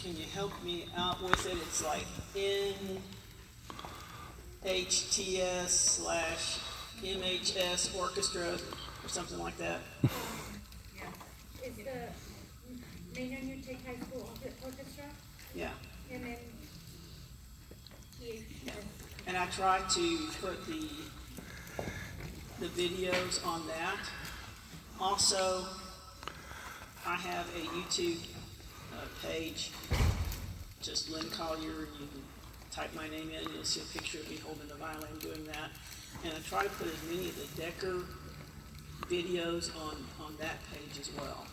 Can you help me out with it? It's like NHTS/MHS Orchestra or something like that. Yeah. Is the Maine Union Tech High School Orchestra? Yeah. MNTH. And I try to put the videos on that. Also, I have a YouTube page, just Lynn Collier, and you can type my name in, you'll see a picture of me holding the violin doing that. And I try to put as many of the Decker videos on that page as well.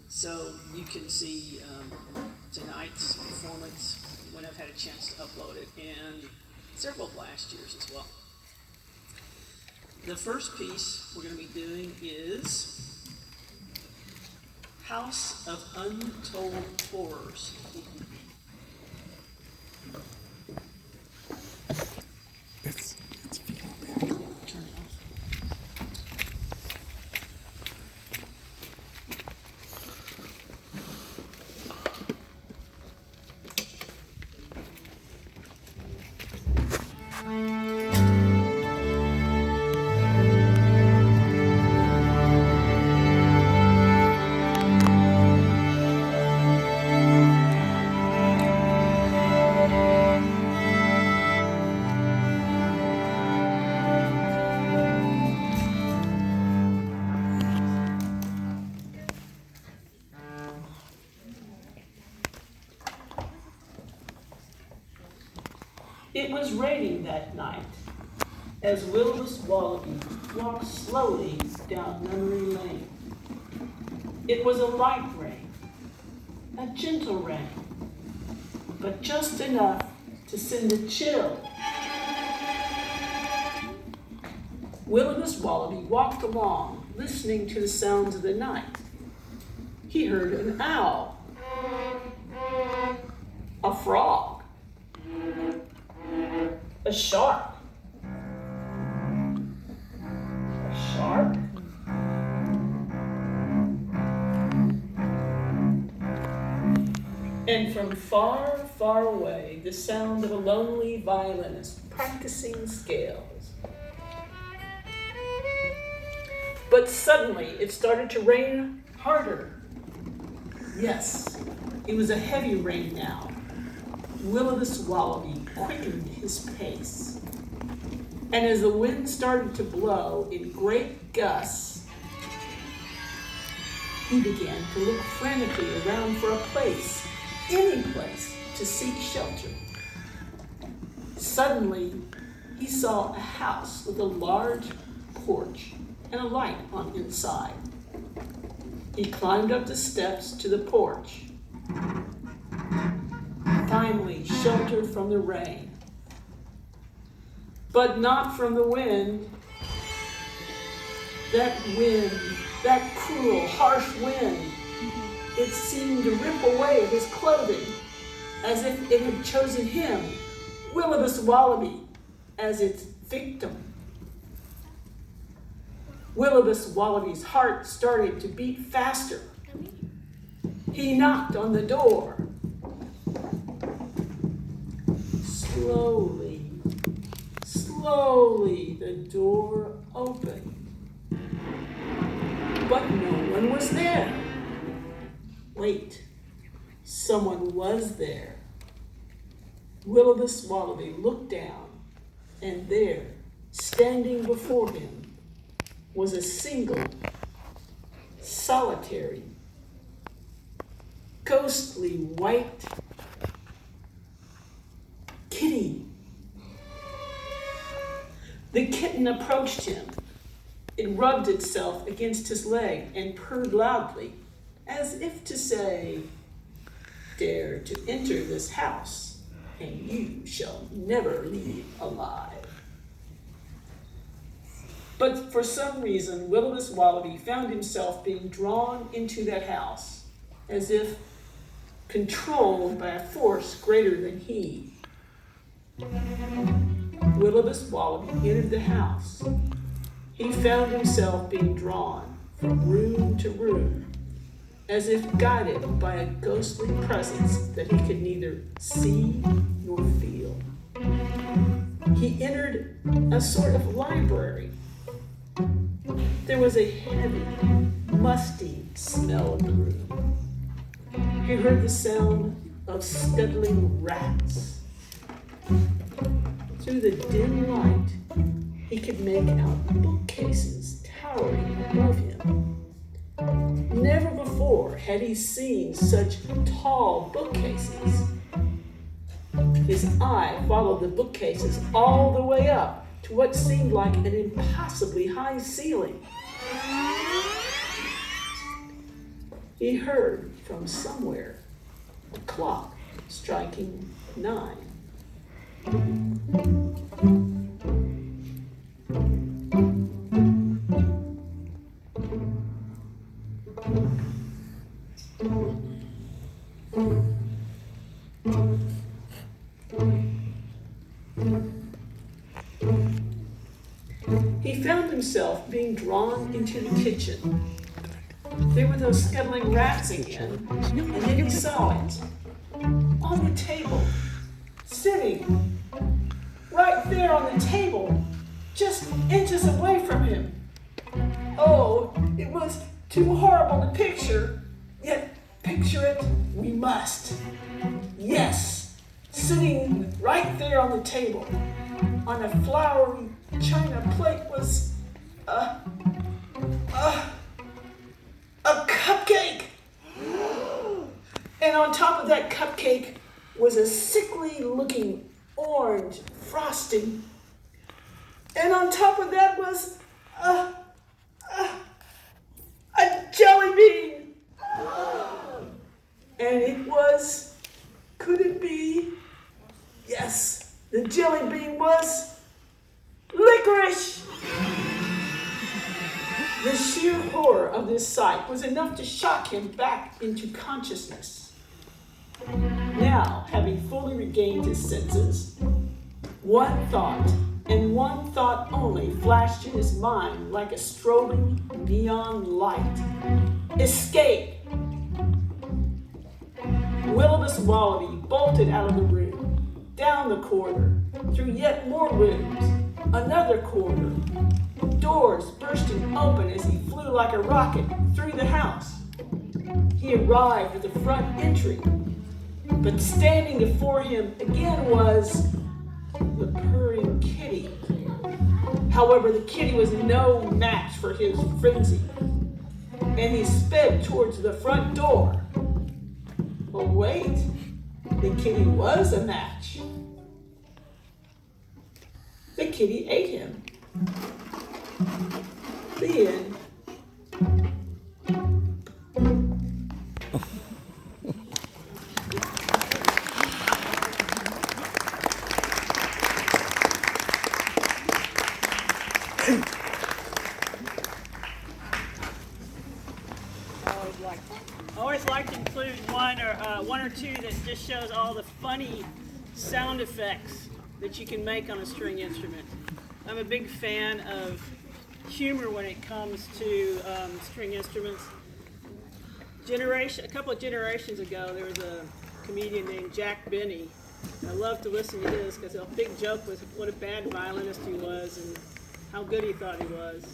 So you can see tonight's performance when I've had a chance to upload it, and several of last year's as well. The first piece we're going to be doing is House of Untold Horrors. Turn it off. It was raining that night as Wilbus Wallaby walked slowly down memory lane. It was a light rain, a gentle rain, but just enough to send a chill. Wilbus Wallaby walked along, listening to the sounds of the night. He heard an owl, a frog, a shark. A shark? And from far, far away, the sound of a lonely violinist practicing scales. But suddenly, it started to rain harder. Yes, it was a heavy rain now. Wilbus Wallaby quickened his pace. And as the wind started to blow in great gusts, he began to look frantically around for a place, any place, to seek shelter. Suddenly, he saw a house with a large porch and a light on inside. He climbed up the steps to the porch, finally sheltered from the rain, but not from the wind. That wind, that cruel, harsh wind, it seemed to rip away his clothing as if it had chosen him, Wilbus Wallaby, as its victim. Wilbus Wallaby's heart started to beat faster. He knocked on the door. Slowly, slowly, the door opened. But no one was there. Wait, someone was there. Wilbus Wallaby looked down, and there, standing before him, was a single, solitary, ghostly white kitty. The kitten approached him. It rubbed itself against his leg and purred loudly, as if to say, "Dare to enter this house, and you shall never leave alive." But for some reason, Wilbus Wallaby found himself being drawn into that house, as if controlled by a force greater than he. Wilbus Wallaby entered the house. He found himself being drawn from room to room, as if guided by a ghostly presence that he could neither see nor feel. He entered a sort of library. There was a heavy, musty smell in the room. He heard the sound of scuttling rats. Through the dim light, he could make out bookcases towering above him. Never before had he seen such tall bookcases. His eye followed the bookcases all the way up to what seemed like an impossibly high ceiling. He heard from somewhere a clock striking 9. He found himself being drawn into the kitchen. There were those scuttling rats again, and then he saw it. On the table, sitting, right there on the table, just inches away from him. Oh, it was too horrible to picture, yet picture it we must. Yes, sitting right there on the table, on a flowery china plate was a cupcake. And on top of that cupcake was a sickly looking orange frosting. And on top of that was a jelly bean. And it was, could it be? Yes, the jelly bean was licorice. The sheer horror of this sight was enough to shock him back into consciousness. Now, having fully regained his senses, one thought, and one thought only, flashed in his mind like a strobing neon light. Escape! Wilbus Wallaby bolted out of the room, down the corridor, through yet more rooms, another corridor, doors bursting open as he flew like a rocket through the house. He arrived at the front entry, but standing before him again was the purring kitty. However, the kitty was no match for his frenzy, and he sped towards the front door. Oh wait, the kitty was a match. The kitty ate him. The end. I always like to include one or two that just shows all the funny sound effects that you can make on a string instrument. I'm a big fan of humor when it comes to string instruments. A couple of generations ago, there was a comedian named Jack Benny. I love to listen to his because a big joke was what a bad violinist he was and how good he thought he was.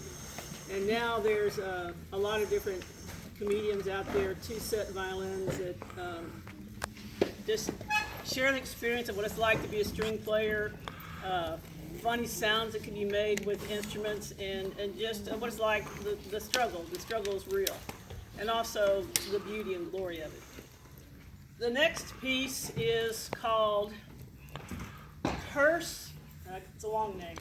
And now there's a lot of different comedians out there, two-set violins that just share the experience of what it's like to be a string player, funny sounds that can be made with instruments, and just what it's like, the struggle. The struggle is real. And also the beauty and glory of it. The next piece is called Curse, it's a long name,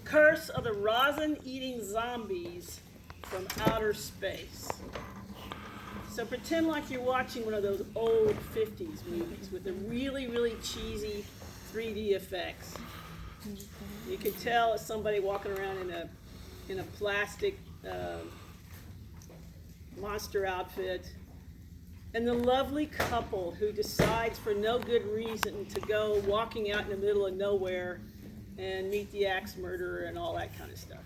Curse of the Rosin-Eating Zombies from Outer Space. So pretend like you're watching one of those old 50s movies with the really, really cheesy 3D effects. You could tell it's somebody walking around in a plastic monster outfit. And the lovely couple who decides for no good reason to go walking out in the middle of nowhere and meet the axe murderer and all that kind of stuff.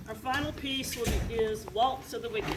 Our final piece is Waltz of the Wicked.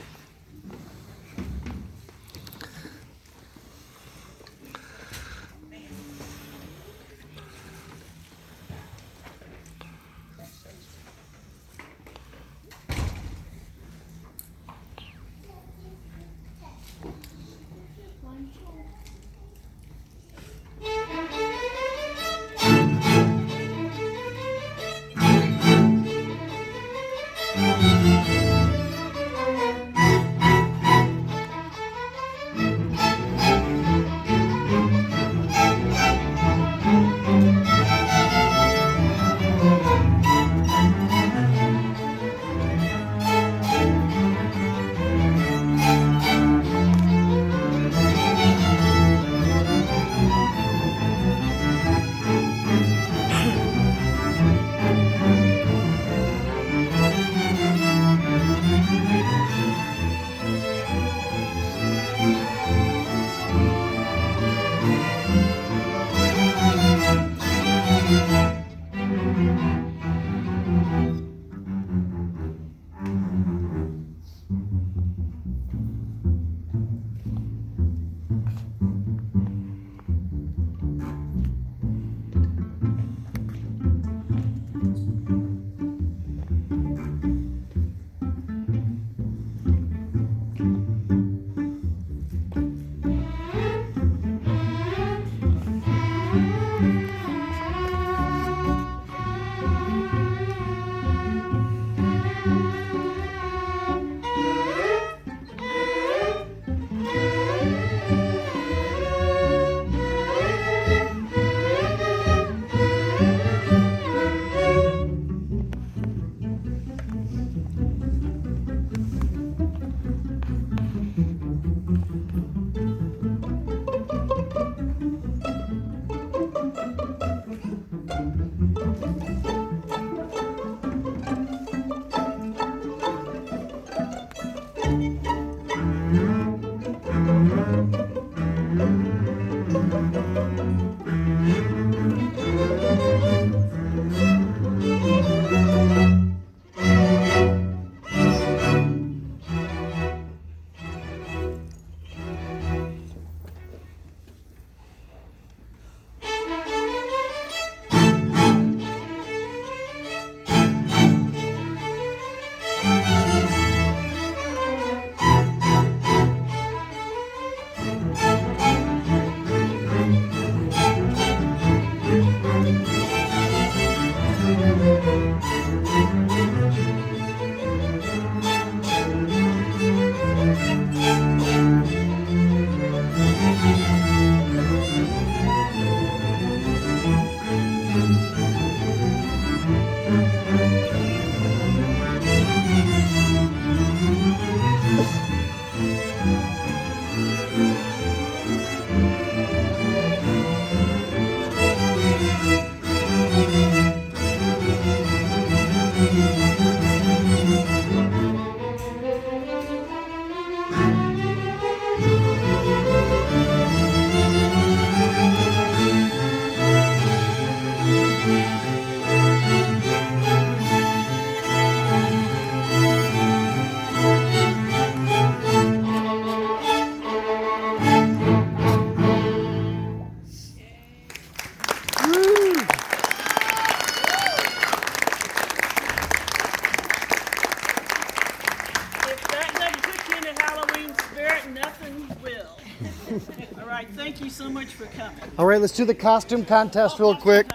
Thank you so much for coming. All right, let's do the costume contest real quick.